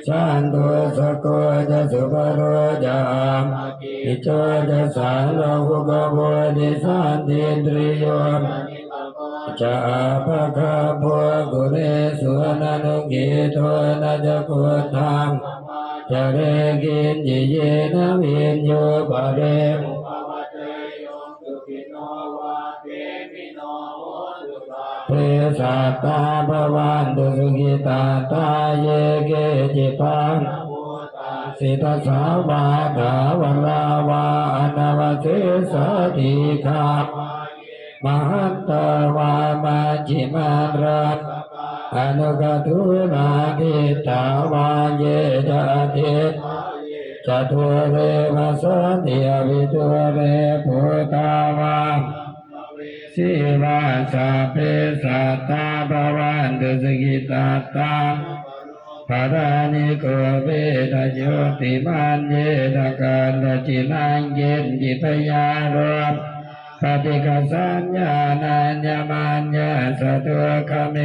สันตุสโกจะสุปโรจามอิจจะสารโลกุกโบดิสันตินทริโยจะอาภะคะพัวกุเรสุนันุกิโทนะจะกุธังจะเรกินยิเยนะวินโยปะเรมุปะวะเตโยสุขิโนวะเตมิโนโหตุสาเทสัตตาภวันตุสุขิตาตาเยเกจิปังสิทธัสสาวาทาวราวาอนาวเสสติขามหันตวามาจิมารัตอนุกตุนาทิตาวาเยจะทิตจตุเรวสันติอวิตุเรปุตตาวาสิวาสัพเพสัตตาภวันตุสุขิตาตาภารานิโกเวทโยติมันเยตกันตจินังเยนจิตยารมปฏิกัสสัญญาณัญญมัญญาสตุขเม